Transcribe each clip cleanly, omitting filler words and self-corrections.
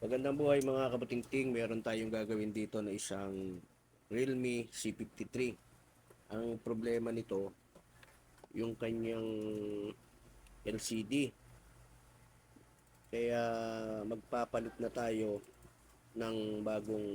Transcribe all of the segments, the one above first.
Magandang buhay mga kabatingting. Meron tayong gagawin dito na isang Realme C53. Ang problema nito, yung kanyang LCD. Kaya magpapalit na tayo ng bagong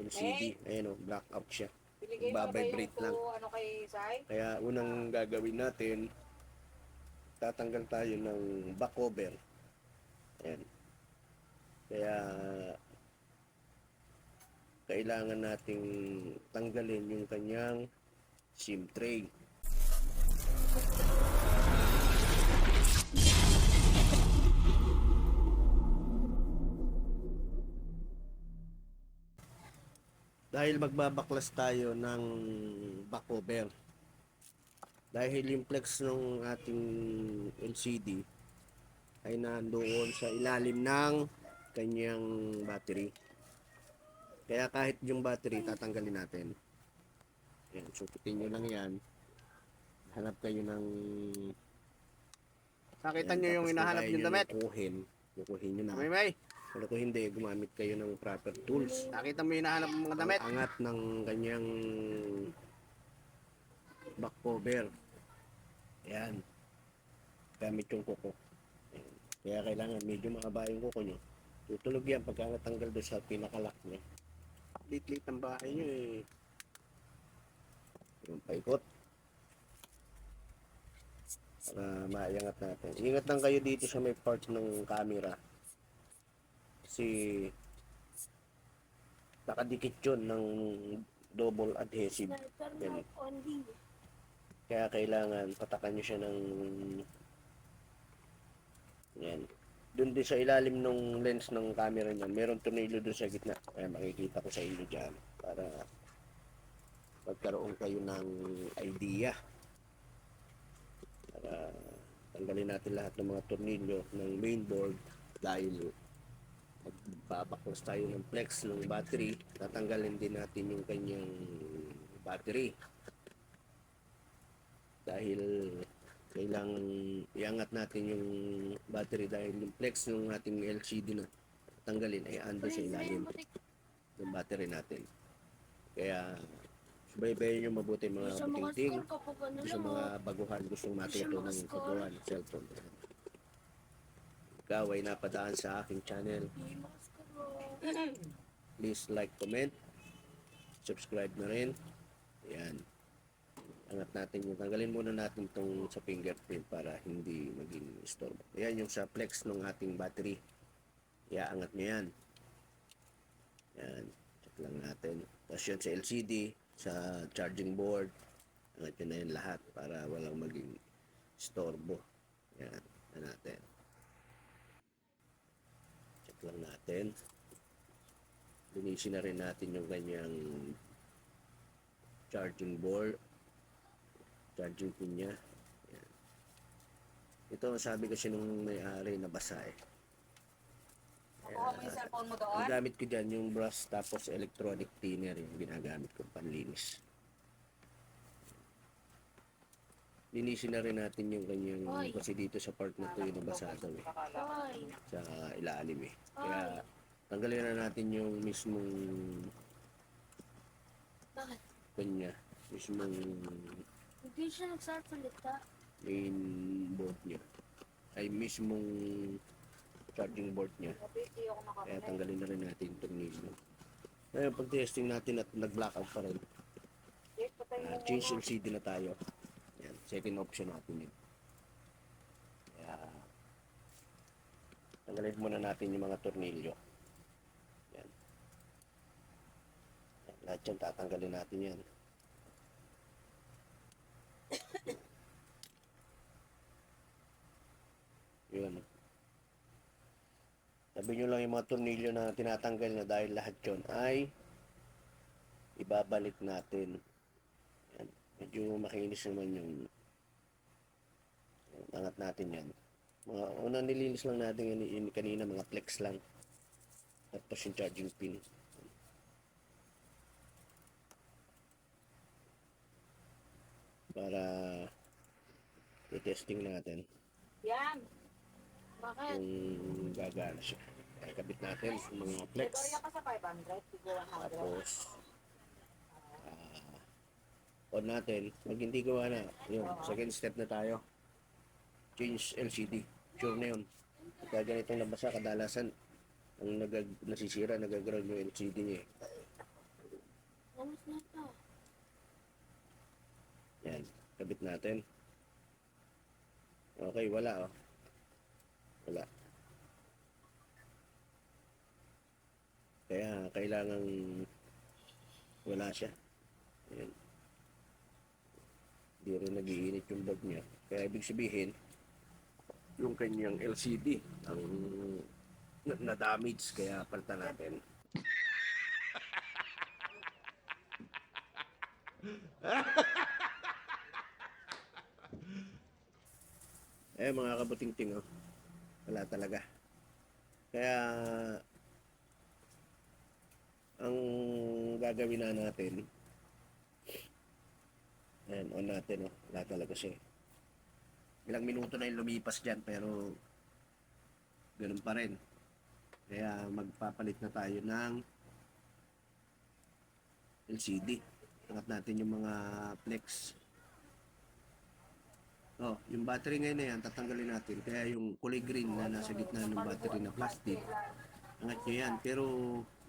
LCD. Ayan o, blackout siya. Magbabibrate lang. Kaya unang gagawin natin, tatanggal tayo ng back cover. Ayan. Kaya kailangan nating tanggalin yung kanyang SIM tray. Dahil magbabaklas tayo ng back cover. Dahil yung flex ng ating LCD ay nandoon sa ilalim ng kanyang battery. Kaya kahit yung battery tatanggalin natin. Yan, sukutin nyo lang yan. Hanap kayo ng Nakita nyo yung hinahanap yung damit? Kukuhin nyo na. May. Pero kung hindi, gumamit kayo ng proper tools. Nakita mo yung hinahanap ng mga damit? Angat ng kanyang back cover. Ayan. Gamit yung kuko. Ayan. Kaya kailangan medyo mahaba yung kuko nyo. Tutulog yan pagka natanggal doon sa pinakalock nyo. Lit-lit ang bahay nyo eh. Yung paikot. Para maiangat natin. Ingat lang kayo dito sa may part ng camera. Kasi nakadikit yun ng double adhesive. Yan. Kaya kailangan patakan nyo siya ng yan. Doon din sa ilalim ng lens ng camera niyan, meron tornilyo doon sa gitna. Kaya makikita ko sa inyo dyan para magkaroon kayo ng idea. Para tanggalin natin lahat ng mga tornilyo ng mainboard dahil magbabaklas tayo ng flex ng battery. Tatanggalin din natin yung kanyang battery. Dahil kailangan iangat natin yung battery dahil yung flex ng ating LCD na tanggalin ay ando sa ilalim ng battery natin. Kaya subaybayan nyo mabuti mga kabatingting sa mga baguhan gustong matuto ng paggawa ng cellphone. Ikaw ay napadaan sa aking channel, please like, comment, subscribe na rin. Ayan. Angat natin yung tanggalin muna natin itong sa fingerprint para hindi maging istorbo. Ayan yung sa flex ng ating battery. Iaangat nyo yan. Ayan. Check lang natin. Tapos yun sa LCD, sa charging board. Angat nyo na yan lahat para walang maging istorbo. Ayan. Ayan natin. Check lang natin. Linisin na rin natin yung kanyang charging board. Charging pin niya. Ayan. Ito sabi kasi nung may-ari na basa eh. Kuha mo yung cellphone mo doon? Ang gamit ko dyan yung brush tapos electronic thinner yung ginagamit ko panlinis. Linisin na rin natin yung kanyang kasi dito sa part na to yung nabasa daw eh. Sa ilalim eh. Kaya tanggalin na natin yung mismong kanya. Mismong Hindi siya nagsasalita. main board niya. Ay mismong charging board niya. Kaya tanggalin na rin natin itong tornilyo. Ngayon pag testing natin at nag-blackout pa rin, change LCD na tayo. Yan, second option natin yun. Kaya tanggalin muna natin yung mga tornilyo. Yan. Yan, lahat yan tatanggalin natin yan. Yun. Sabi nyo lang yung mga tornilyo na tinatanggal na dahil lahat yun ay ibabalik natin. Yan. Medyo makinis naman yung angat natin yan. Mga unang nilinis lang natin yun kanina, mga flex lang. Tapos yung charging pin. Para i-testing natin Yan. Bakit? kung gagana siya. Ikabit natin yung mga flex. Teorya ka sa 500, tigo 100. Tapos, on natin. Pag hindi gawa na, yun, second step na tayo. Change LCD. Sure na yun. Kaya ganitong nabasa, kadalasan, ang nasisira, nagaground yung LCD niya eh. Tapos na ito. Yan, kabit natin. Okay, wala oh. Wala. Kaya kailangan wala siya. Ayan. Hindi rin nag-iinit yung bulb niya. Kaya ibig sabihin, yung kanyang LCD ang na-damage, kaya palitan natin. Mga kabuting-ting oh. Wala talaga. Kaya ang gagawin na natin, ayan, on natin oh. Wala talaga siya. Ilang minuto na yung lumipas dyan, pero ganun pa rin. Kaya magpapalit na tayo ng LCD. Angat natin yung mga flex. Oh, yung battery ngayon na yan, tatanggalin natin. Kaya yung kulay green na nasa gitna ng battery na plastic, angat nyo yan. Pero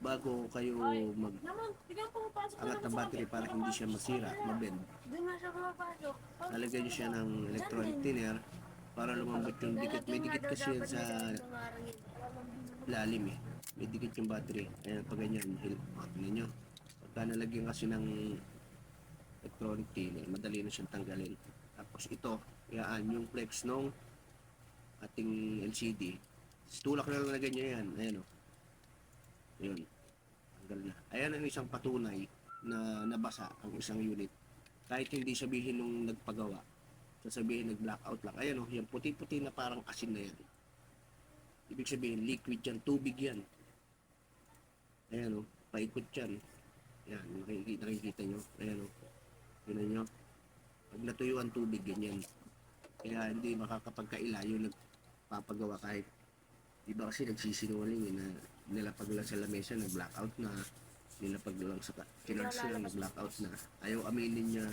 bago kayo Naman, bigyan ko papasok angat ng battery para hindi siya masira, mabend, Doon na siya pumapasok. lalagyan nyo siya ng electronic thinner para lumambot yung dikit. May dikit kasi yan sa lalim eh. May dikit yung battery. Ayan, pag ganyan, tignan nyo. Pagka nalagyan kasi ng electronic thinner, madali na siyang tanggalin. Tapos ito, yaan yung flex nung ating LCD. Tulak na lang na ganyan yan. Ayan o. Ayun. Tanggal na. Ayan ang isang patunay na nabasa ang isang unit. Kahit hindi sabihin nung nagpagawa. Sasabihin nag-blackout lang. Ayan o, yung puti-puti na parang asin na yan. Ibig sabihin, liquid yan, tubig yan. Ayan o, paikot yan. Ayan, nakikita nyo. Ayan o. Tignan nyo. Pag natuyo ang tubig, ganyan. Kaya hindi makakapagkaila yung nagpapagawa kahit iba kasi nagsisinungaling na nilapag lang sa lamesa, nag-blackout na, nilapag lang sa kinards lang, nag-blackout na. Ayaw aminin niya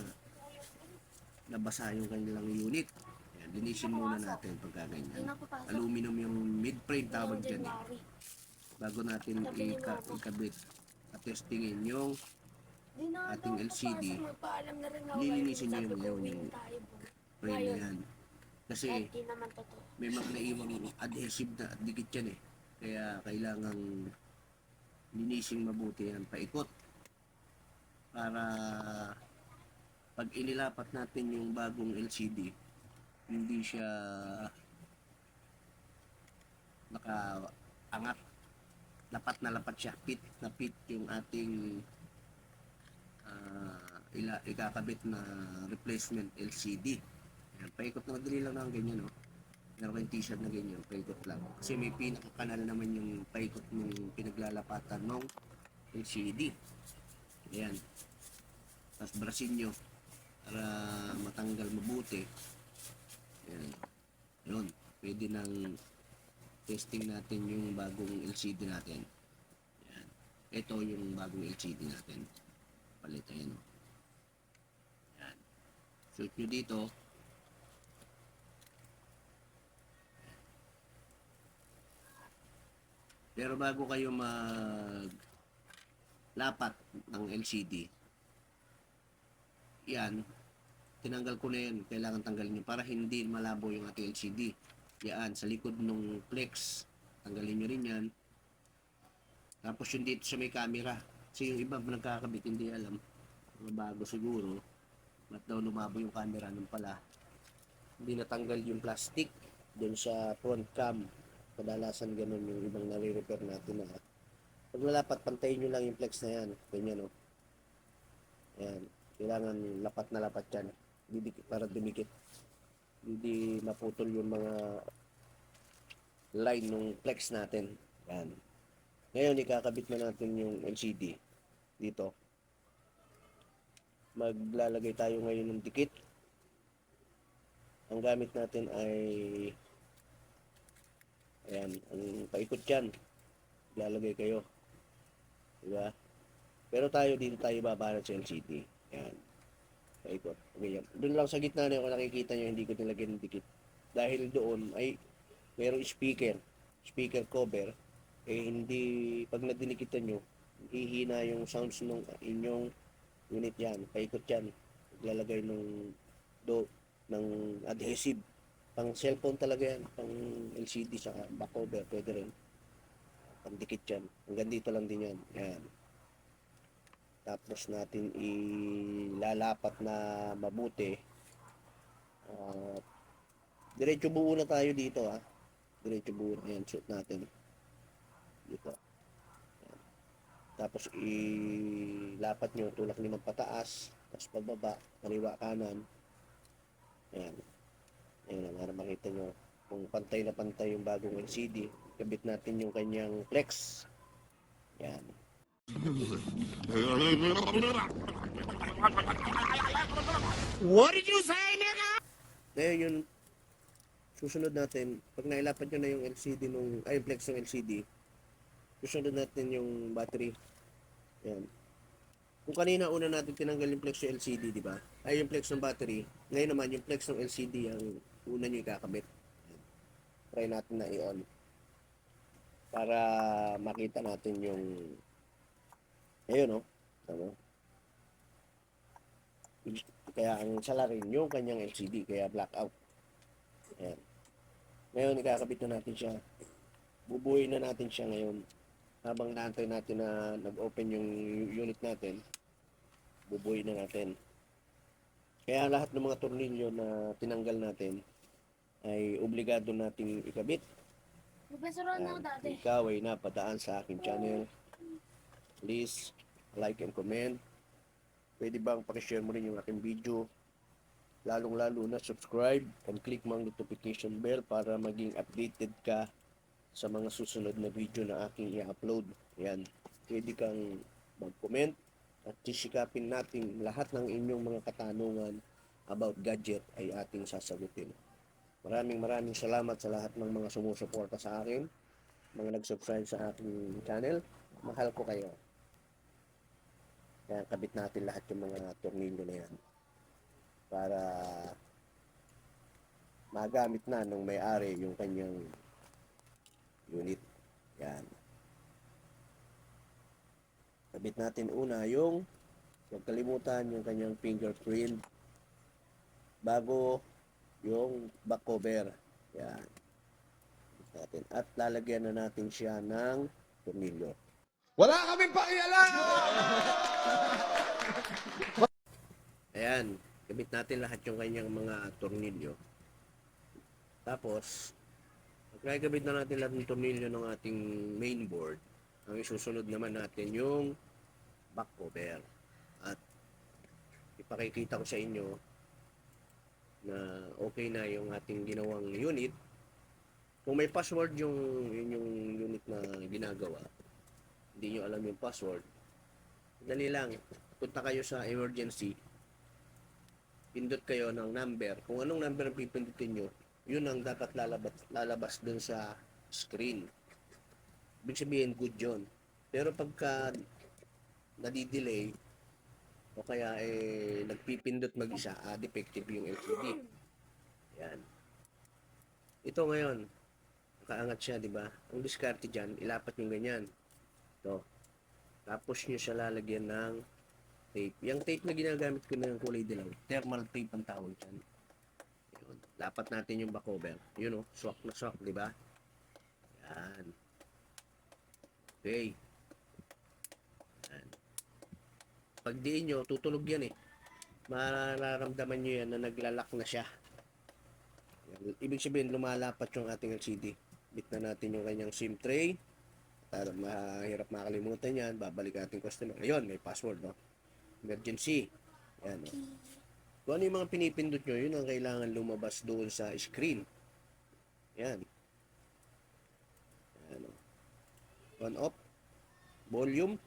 nabasa yung kanilang unit. Ayan, linisin muna natin pagka ganyan. Aluminum yung mid-frame tawag dyan eh. Bago natin ikabit at testingin yung ating LCD, lilinisin nyo yung frame na yan. Kasi may mga naiwang adhesive na dikit yan eh. Kaya kailangang linisin mabuti yan, paikot. Para pag inilapat natin yung bagong LCD, hindi siya nakaangat. Lapat na lapat siya, pit na pit yung ating ikakabit na replacement LCD. Ayan, paikot na madali lang ng ganyan, no? Meron kayong t-shirt na ganyan, paikot lang. Kasi may pinakakanal naman yung paikot ng pinaglalapatan ng LCD. Ayan. Tapos brasin nyo para matanggal mabuti. Ayan. Yun. Pwede nang testing natin yung bagong LCD natin. Ayan. Ito yung bagong LCD natin. Palit, ayan o. Ayan. Shoot nyo dito. Pero bago kayo lapat ng LCD, yan, tinanggal ko na yan. Kailangan tanggalin nyo para hindi malabo yung ating LCD. Yan, sa likod ng flex, tanggalin nyo rin yan. Tapos yung dito sa may camera. Kasi yung iba nagkakabit, hindi alam. Mga bago siguro. Ba't daw lumabo yung camera nun pala. Hindi natanggal yung plastic dun sa front cam. Kadalasan ganun yung ibang nare-repair natin na pag nalapat, pantayin nyo lang yung flex na yan. Ganyan o. Ayan. Kailangan lapat na lapat yan. Didikit para dumikit. Hindi maputol yung mga line ng flex natin. Ayan. Ngayon, ikakabit na natin yung LCD dito. Maglalagay tayo ngayon ng dikit. Ang gamit natin ay ayan, ang paikot yan. lalagay kayo. Diba? Pero dito tayo babanat sa LCD. Yan. Paikot. Okay, yan. Doon lang sa gitna na kung nakikita nyo, hindi ko nilagyan ng dikit. Dahil doon ay mayroong speaker cover, eh hindi, pag nadinikitan nyo, hihina yung sounds ng inyong unit yan. Paikot yan. Lalagay ng adhesive. Pang cellphone talaga yan. Pang LCD sa back cover. Pwede rin. Pang dikit yan. Hanggang dito lang din yan. Yan. Tapos natin ilalapat na mabuti. Diretso buo na tayo dito ha. Diretso buo na yan. Shoot natin. Dito. Yan. Tapos ilapat nyo. Tulak nyo pataas. Tapos pababa. Kaliwa kanan. Ayan. Ayan. Para makita nyo kung pantay na pantay yung bagong LCD. Kabit natin yung kanyang flex. Yan. What did you say, nigga? Ngayon yun, susunod natin, pag nailapat nyo na yung LCD yung flex ng LCD, susunod natin yung battery. Yan. Kung kanina una natin tinanggal yung flex ng LCD, di ba? Ay yung flex ng battery. Ngayon naman yung flex ng LCD ang una nyo ikakabit. Yan. Try natin na i-on. Para makita natin yung ayun, no? Tama. Kaya ang salarin yung kanyang LCD, kaya blackout. Ayan. Ngayon, ikakabit na natin siya. Bubuhay na natin siya ngayon. Habang naantay natin na nag-open yung unit natin, bubuhay na natin. Kaya lahat ng mga tornilyo na tinanggal natin ay obligado nating ikabit. Professoran na ako dati. Ikaw ay napadaan sa aking channel. Please like and comment. Pwede bang pakishare mo rin yung aking video? Lalong-lalo na subscribe and click mo ang notification bell para maging updated ka sa mga susunod na video na aking i-upload. Yan. Pwede kang mag-comment at sisikapin natin lahat ng inyong mga katanungan about gadget ay ating sasagutin. Maraming salamat sa lahat ng mga sumusuporta sa akin, mga nag-subscribe sa aking channel. Mahal ko kayo. Kaya kabit natin lahat yung mga tornilyo na yan para magamit na ng may-ari yung kanyang unit. Yan. Kabit natin una yung, huwag kalimutan yung kanyang fingerprint bago yung back cover. Yan. Natin. At lalagyan na natin siya ng tornilyo. Wala kaming pakialam! Ayan, kabit natin lahat yung kanyang mga tornilyo. Tapos, pagkakabit na natin lahat ng tornilyo ng ating mainboard, ang isusunod naman natin yung back cover. At ipakikita ko sa inyo na okay na yung ating ginawang unit. Kung may password yung unit na ginagawa, hindi nyo alam yung password, dali lang, punta kayo sa emergency, pindot kayo ng number. Kung anong number ang pipindutin nyo, yun ang dapat lalabas dun sa screen. Ibig sabihin, good yun. Pero pagka nadidelay, o kaya nagpipindot mag-isa, defective yung LCD. Yan. Ito ngayon, nakaangat siya, di ba? Ang diskarte dyan, ilapat yung ganyan. Ito. Tapos nyo siya lalagyan ng tape. Yung tape na ginagamit ko ng kulay dilaw, thermal tape ang tawag dyan. Yun. Lapat natin yung back cover. Yun o, swak na swak, di ba? Yan. Okay. Yan. Pag diin nyo, tutunog yan eh. Mararamdaman nyo yan na naglalak na siya. Yan. Ibig sabihin, lumalapat yung ating LCD. Bit na natin yung kanyang SIM tray. Para mahirap makalimutan yan, babalik ating customer. Ayun, may password, no? Emergency. Yan, no? Kung ano yung mga pinipindot nyo, yun ang kailangan lumabas doon sa screen. Yan. Yan, no? On off. Volume.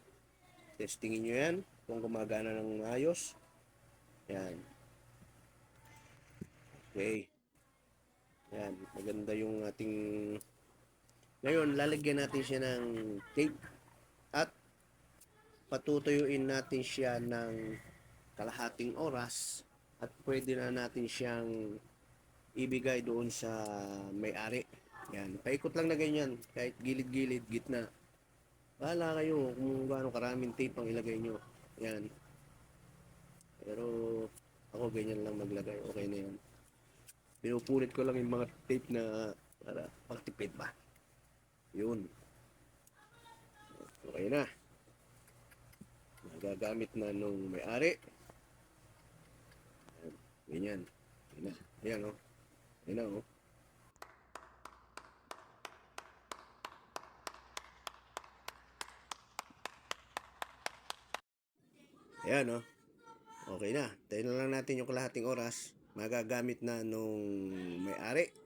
Testingin nyo yan kung gumagana ng ayos. Yan. Okay. Yan. Maganda yung ating Ngayon, lalagyan natin siya ng tape at patutuyuin natin siya ng kalahating oras at pwede na natin siyang ibigay doon sa may-ari. Yan, paikot lang na ganyan, kahit gilid-gilid, gitna. Bahala kayo kung gaano karaming tape ang ilagay nyo. Yan. Pero ako ganyan lang maglagay, okay na yan. Pinupulit ko lang yung mga tape na para pagtipid ba. Yun. Okay na. Nagagamit na nung may-ari. Ganyan. Ayan na. Ayan o. Ayan na o. Ayan o. Okay na. Tayo na lang natin yung kalahating oras. Magagamit na nung may-ari.